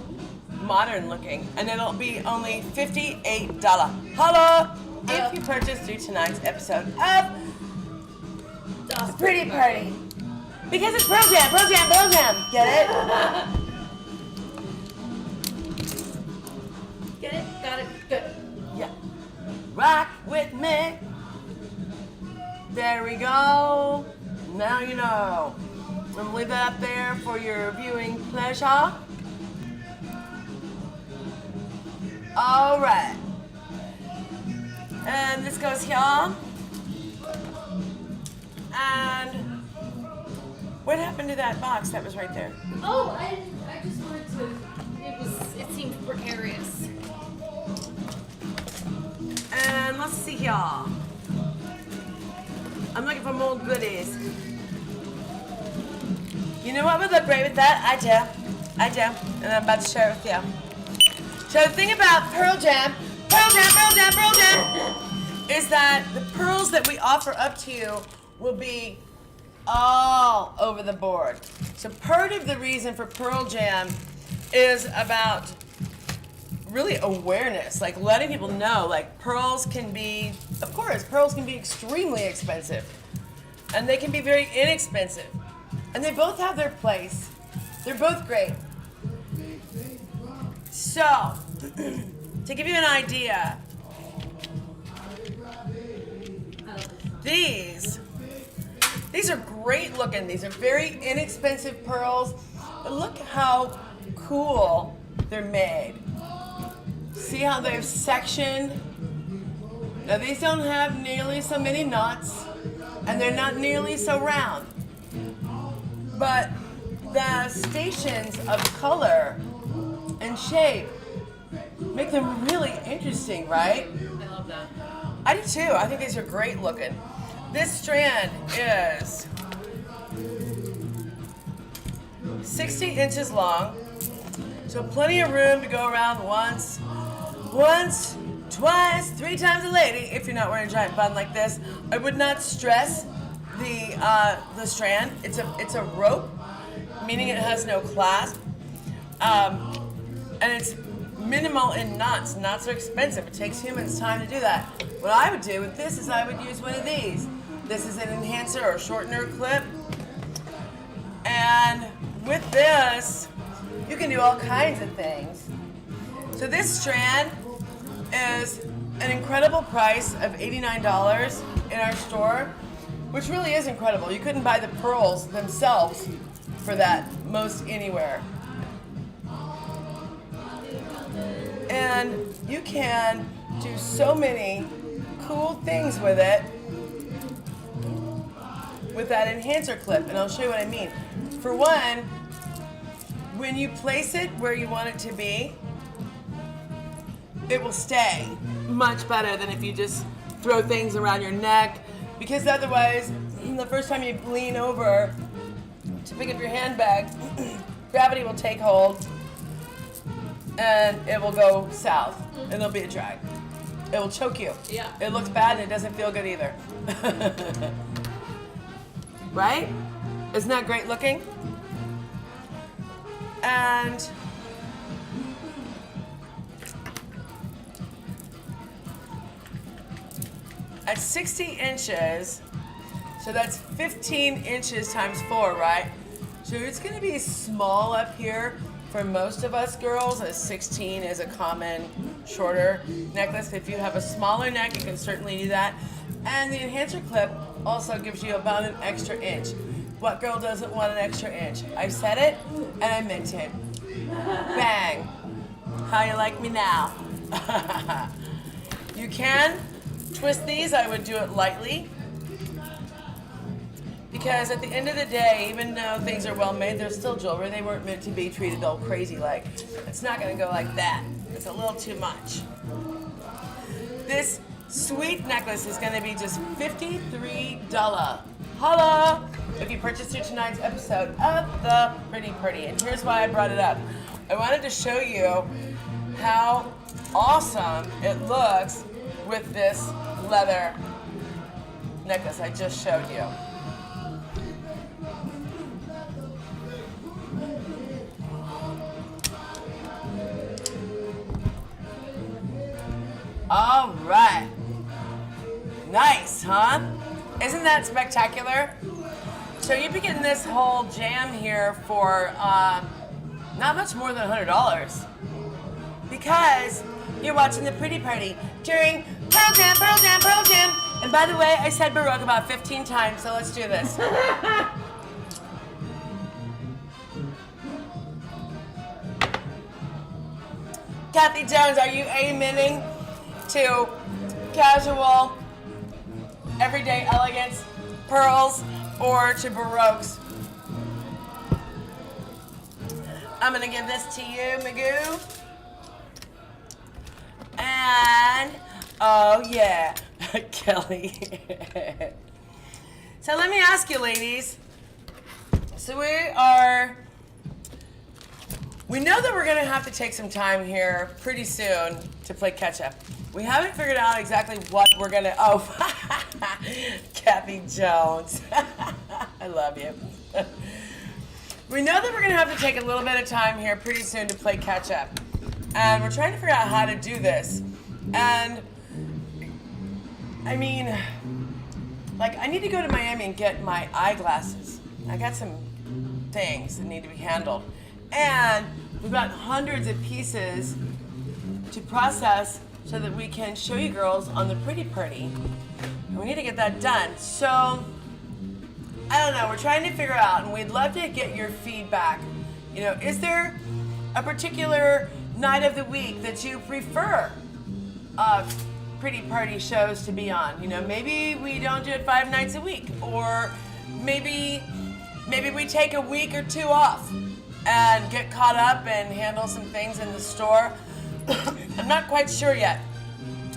modern looking, and it'll be only $58. Holla if you purchase through tonight's episode of The Pretty Party. Because it's Pearl Jam, Pearl Jam, Pearl Jam. Get it? Get it? Got it? Good. Yeah. Rock with me. There we go. Now you know. I'm gonna leave that up there for your viewing pleasure. All right. And this goes here. And what happened to that box that was right there? Oh, I just wanted to. It seemed precarious. And let's see here. I'm looking for more goodies. You know what would look great with that? I do. And I'm about to share it with you. So the thing about Pearl Jam, is that the pearls that we offer up to you will be all over the board. So part of the reason for Pearl Jam is about really awareness, like letting people know, like pearls can be, of course, pearls can be extremely expensive, and they can be very inexpensive, and they both have their place. They're both great. So, to give you an idea, these are great looking. These are very inexpensive pearls, but look how cool they're made. See how they're sectioned? Now these don't have nearly so many knots, and they're not nearly so round. But the stations of color and shape make them really interesting, right? I love that. I do too. I think these are great looking. This strand is 60 inches long, so plenty of room to go around once, twice, 3 times a lady if you're not wearing a giant bun like this. I would not stress the strand. It's a rope, meaning it has no clasp, and it's minimal in knots. Knots are expensive. It takes humans time to do that. What I would do with this is I would use one of these. This is an enhancer or shortener clip, and with this you can do all kinds of things. So this strand is an incredible price of $89 in our store, which really is incredible. You couldn't buy the pearls themselves for that most anywhere. And you can do so many cool things with it with that enhancer clip, and I'll show you what I mean. For one, when you place it where you want it to be, it will stay much better than if you just throw things around your neck, because otherwise, the first time you lean over to pick up your handbag, gravity will take hold and it will go south and there'll be a drag. It will choke you. Yeah. It looks bad and it doesn't feel good either. Right? Isn't that great looking? And at 60 inches, so that's 15 inches times 4, right? So it's gonna be small up here for most of us girls, as 16 is a common shorter necklace. If you have a smaller neck, you can certainly do that. And the enhancer clip also gives you about an extra inch. What girl doesn't want an extra inch? I said it, and I meant it. Bang. How you like me now? You can twist these. I would do it lightly, because at the end of the day, even though things are well made, they're still jewelry. They weren't meant to be treated all crazy like. It's not gonna go like that. It's a little too much. This sweet necklace is gonna be just $53. Holla! If you purchase through tonight's episode of The Pretty Pretty. And here's why I brought it up. I wanted to show you how awesome it looks with this leather necklace I just showed you. All right. Nice, huh? Isn't that spectacular? So you'd be getting this whole jam here for not much more than $100, because you're watching The Pretty Party during Pearl Jam, Pearl Jam, Pearl Jam. And by the way, I said Baroque about 15 times, so let's do this. Kathy Jones, are you amening to casual, everyday elegance, pearls, or to Baroques? I'm gonna give this to you, Magoo. And, oh yeah, Kelly. So let me ask you, ladies. So we know that we're gonna have to take some time here pretty soon to play catch up. We haven't figured out exactly what we're gonna, Kathy Jones. I love you. We know that we're gonna have to take a little bit of time here pretty soon to play catch up. And we're trying to figure out how to do this. And I mean, like, I need to go to Miami and get my eyeglasses. I got some things that need to be handled. And we've got hundreds of pieces to process so that we can show you girls on the pretty party. And we need to get that done. So, I don't know, we're trying to figure out, and we'd love to get your feedback. You know, is there a particular night of the week that you prefer pretty party shows to be on? You know, maybe we don't do it 5 nights a week, or maybe we take a week or 2 off and get caught up and handle some things in the store. I'm not quite sure yet,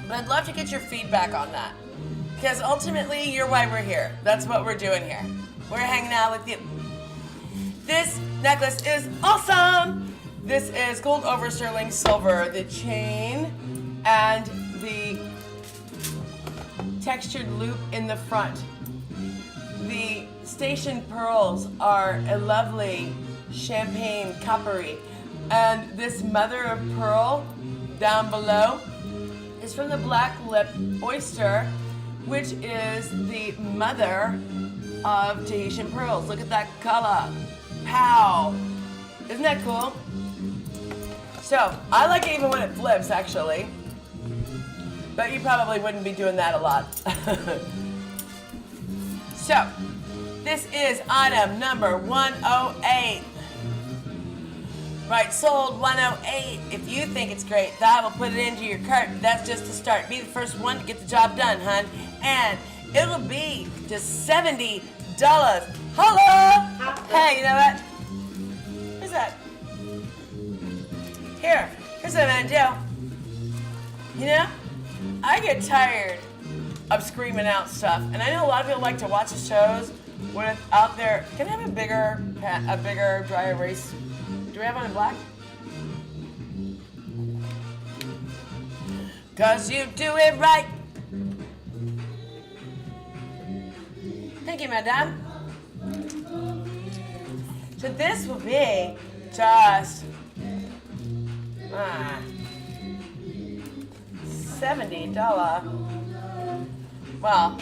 but I'd love to get your feedback on that, because ultimately you're why we're here. That's what we're doing here. We're hanging out with you. This necklace is awesome. This is gold over sterling silver. The chain and the textured loop in the front. The station pearls are a lovely champagne coppery. And this mother of pearl down below is from the black lip oyster, which is the mother of Tahitian pearls. Look at that color. Pow! Isn't that cool? So, I like it even when it flips, actually. But you probably wouldn't be doing that a lot. So, this is item number 108. Right, sold 108. If you think it's great, that will put it into your cart. That's just the start. Be the first one to get the job done, hun. And it'll be just $70. Holla! Hey, you know what? Who's that? Here's what I'm gonna do. You know, I get tired of screaming out stuff, and I know a lot of people like to watch the shows when it's out there. Can I have a bigger dry erase? Do we have one in black? Cause you do it right. Thank you, madame. So this will be just $70. Well, all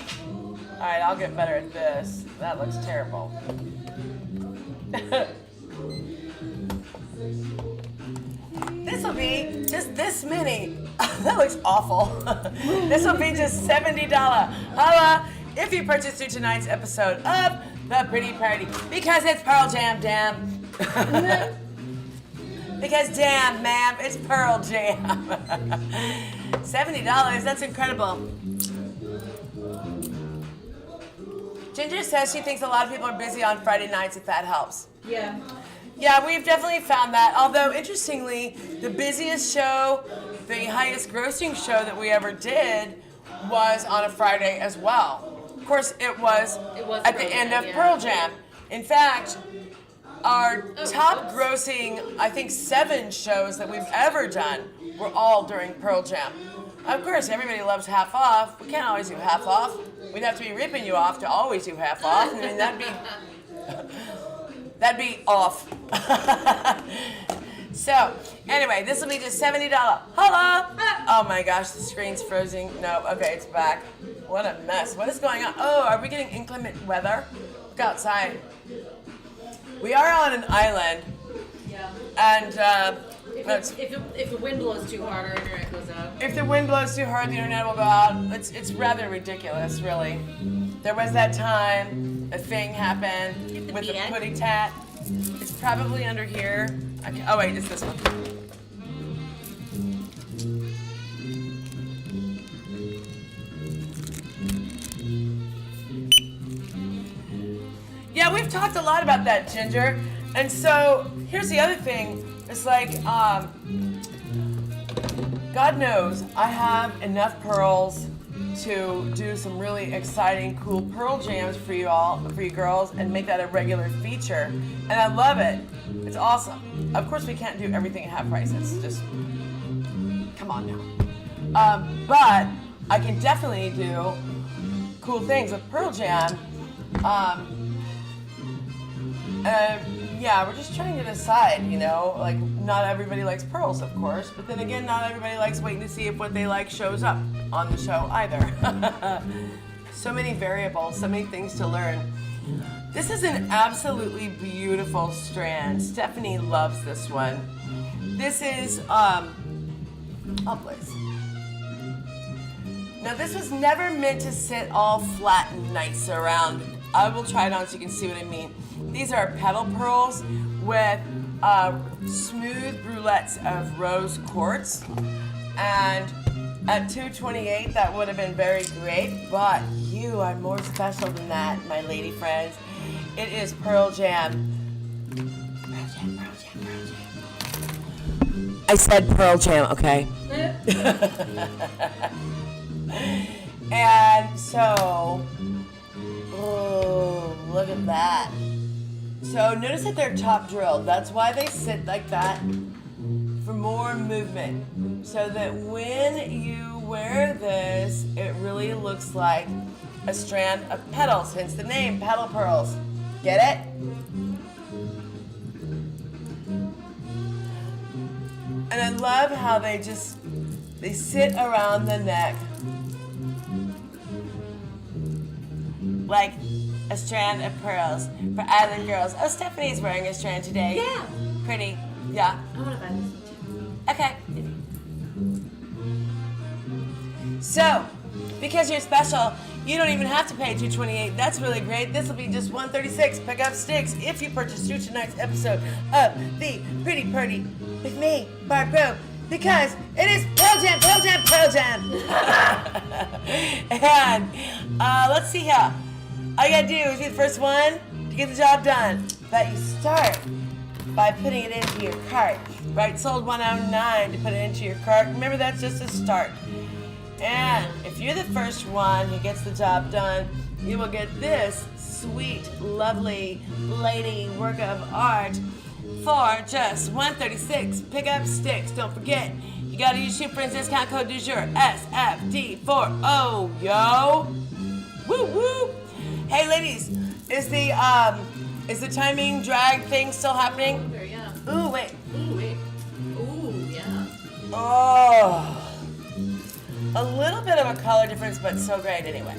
right, I'll get better at this. That looks terrible. This will be just this many. That looks awful. This will be just $70. Holla if you purchase through tonight's episode of The Pretty Party. Because it's Pearl Jam, damn. Because damn, ma'am, it's Pearl Jam. $70, that's incredible. Ginger says she thinks a lot of people are busy on Friday nights, if that helps. Yeah. Yeah, we've definitely found that. Although, interestingly, the busiest show, the highest grossing show that we ever did was on a Friday as well. Of course, it was at the end of Pearl Jam. In fact, our top grossing, I think, 7 shows that we've ever done were all during Pearl Jam. Of course, everybody loves half off. We can't always do half off. We'd have to be ripping you off to always do half off. I mean, that'd be off. So, anyway, this will be just $70. Holla! Oh my gosh, the screen's frozen. No, okay, it's back. What a mess. What is going on? Oh, are we getting inclement weather? Look outside. We are on an island. Yeah. And, if the wind blows too hard, our internet goes out. if the wind blows too hard, the internet will go out. It's rather ridiculous, really. There was that time a thing happened with the putty tat. It's probably under here. Oh wait, it's this one. Yeah, we've talked a lot about that, Ginger. And so here's the other thing. It's like, God knows I have enough pearls to do some really exciting, cool pearl jams for you all, for you girls, and make that a regular feature. And I love it. It's awesome. Of course, we can't do everything at half price. It's just, come on now. But I can definitely do cool things with Pearl Jam. yeah, we're just trying to decide, you know, like not everybody likes pearls, of course, but then again, not everybody likes waiting to see if what they like shows up on the show either. So many variables, so many things to learn. This is an absolutely beautiful strand. Stephanie loves this one. This is, oh please. Now this was never meant to sit all flat and nice around. I will try it on so you can see what I mean. These are petal pearls with smooth brulettes of rose quartz. And at $228, that would have been very great, but you are more special than that, my lady friends. It is Pearl Jam. Pearl Jam, Pearl Jam, Pearl Jam. I said Pearl Jam, okay? And so, oh, look at that. So notice that they're top drilled. That's why they sit like that, for more movement. So that when you wear this, it really looks like a strand of petals, hence the name, petal pearls. Get it? And I love how they sit around the neck like a strand of pearls for island girls. Oh, Stephanie's wearing a strand today. Yeah. Pretty. Yeah. I want to buy this one too. Okay. So, because you're special, you don't even have to pay $228. That's really great. This will be just $136. Pick up sticks if you purchase through tonight's episode of the Pretty Purdy with me, Barb-Key, because it is Pearl Jam, Pearl Jam, Pearl Jam. And let's see here. All you gotta do is be the first one to get the job done. But you start by putting it into your cart. Right, sold $109 to put it into your cart. Remember, that's just a start. And if you're the first one who gets the job done, you will get this sweet, lovely lady work of art for just $136. Pick up sticks. Don't forget, you gotta use Shoe Friends discount code du jour SFD40. Yo, woo woo. Hey, ladies, is the timing drag thing still happening? There, yeah. Ooh, wait. Ooh, wait. Ooh, yeah. Oh. A little bit of a color difference, but so great anyway.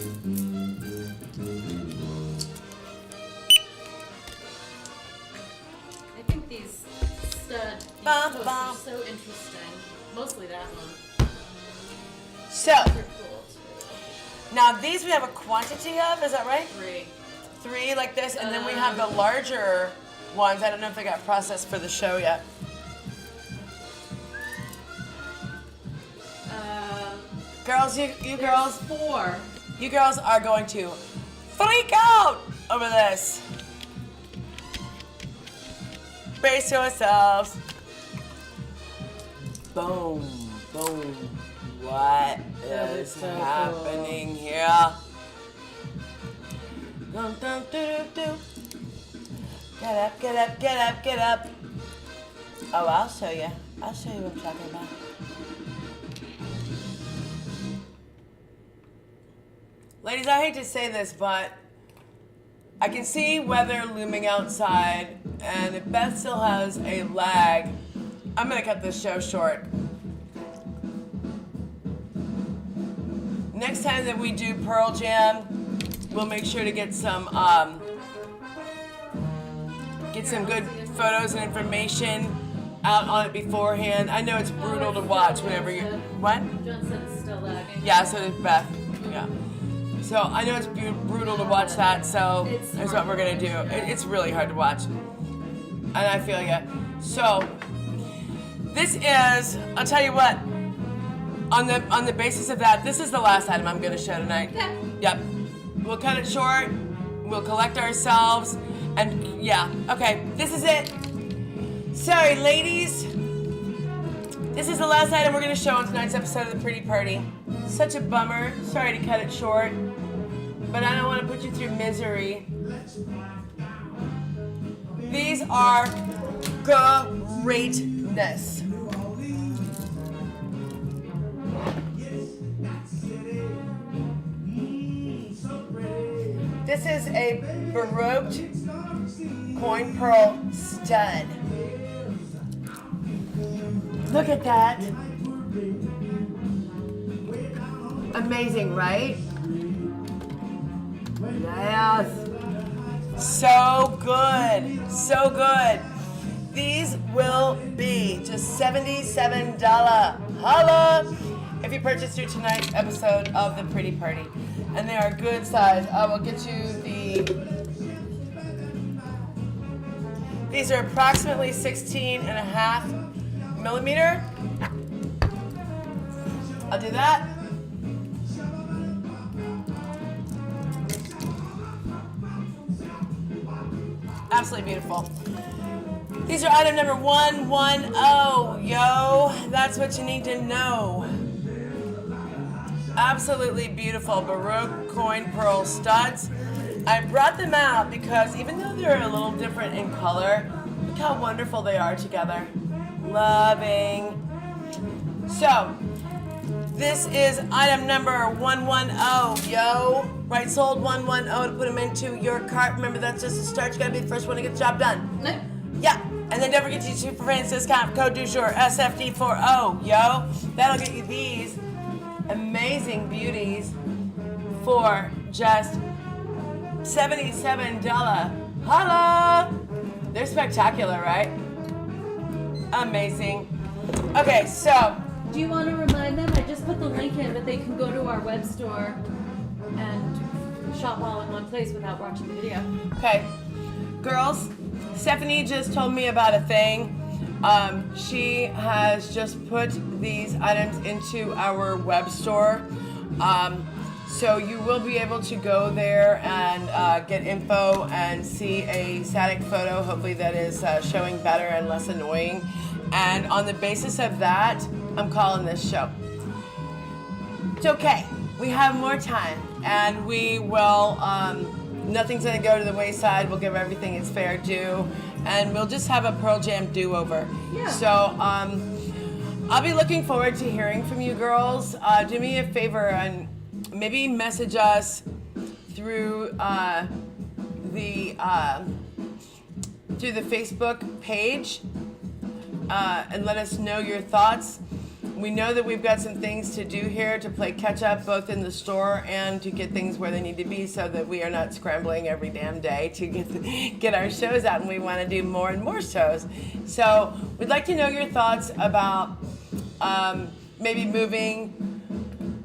I think these posts are so interesting. Mostly that one. So, They're cool too. now these we have a quantity of, is that right? 3. 3 like this, and then we have the larger ones. I don't know if they got processed for the show yet. Girls, you girls, 4. you girls are going to freak out over this. Brace yourselves. Boom, boom. What is so happening here? Dum, dum, doo, doo, doo. Get up, get up, get up, get up. Oh, I'll show you. I'll show you what I'm talking about. Ladies, I hate to say this, but I can see weather looming outside, and if Beth still has a lag, I'm gonna cut this show short. Next time that we do Pearl Jam, we'll make sure to get some good photos and information out on it beforehand. I know it's brutal to watch whenever you what? John said it's still lagging. Yeah, so did Beth. Yeah. So I know it's brutal to watch that, so that's what we're gonna do. It's really hard to watch, and I feel ya. So this is, I'll tell you what. On the basis of that, this is the last item I'm gonna show tonight. Okay. Yep. We'll cut it short. We'll collect ourselves, and yeah. Okay. This is it. Sorry, ladies. This is the last item we're gonna show on tonight's episode of the Pretty Party. Such a bummer. Sorry to cut it short, but I don't want to put you through misery. These are greatness. This is a Baroque coin pearl stud. Look at that. Amazing, right? Yes. So good. So good. These will be just $77. Holla! If you purchase through tonight's episode of The Pretty Party. And they are good size. I will get you these are approximately 16.5 millimeter. I'll do that. Absolutely beautiful. These are item number 110, yo. That's what you need to know. Absolutely beautiful Baroque coin pearl studs. I brought them out because even though they're a little different in color, look how wonderful they are together. Loving. So, this is item number 110, yo. Right, sold 110 to put them into your cart. Remember, that's just a start. You gotta be the first one to get the job done. Yeah, and then don't forget to use Super Fans discount code du jour SFD40, yo. That'll get you these amazing beauties for just $77. Holla! They're spectacular, right? Amazing. Okay, so. Do you want to remind them? I just put the link in, but they can go to our web store and shop all in one place without watching the video. Okay, girls, Stephanie just told me about a thing. She has just put these items into our web store. So you will be able to go there and get info and see a static photo, hopefully that is showing better and less annoying. And on the basis of that, I'm calling this show. It's okay. We have more time, and we will, nothing's gonna go to the wayside. We'll give everything its fair due, and we'll just have a Pearl Jam do-over. Yeah. So, I'll be looking forward to hearing from you girls. Do me a favor and maybe message us through the Facebook page and let us know your thoughts. We know that we've got some things to do here to play catch up both in the store and to get things where they need to be so that we are not scrambling every damn day to get our shows out, and we want to do more and more shows. So we'd like to know your thoughts about maybe moving.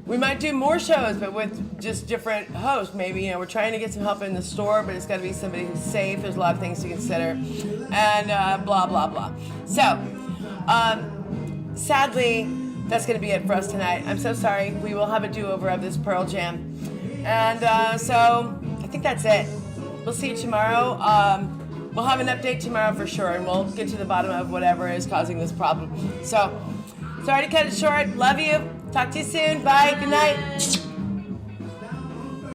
We might do more shows, but with just different hosts. Maybe, we're trying to get some help in the store, but it's got to be somebody who's safe. There's a lot of things to consider, and blah, blah, blah. So, sadly, that's going to be it for us tonight. I'm so sorry. We will have a do-over of this Pearl Jam. And so, I think that's it. We'll see you tomorrow. We'll have an update tomorrow for sure, and we'll get to the bottom of whatever is causing this problem. So, sorry to cut it short. Love you. Talk to you soon. Bye. Good night.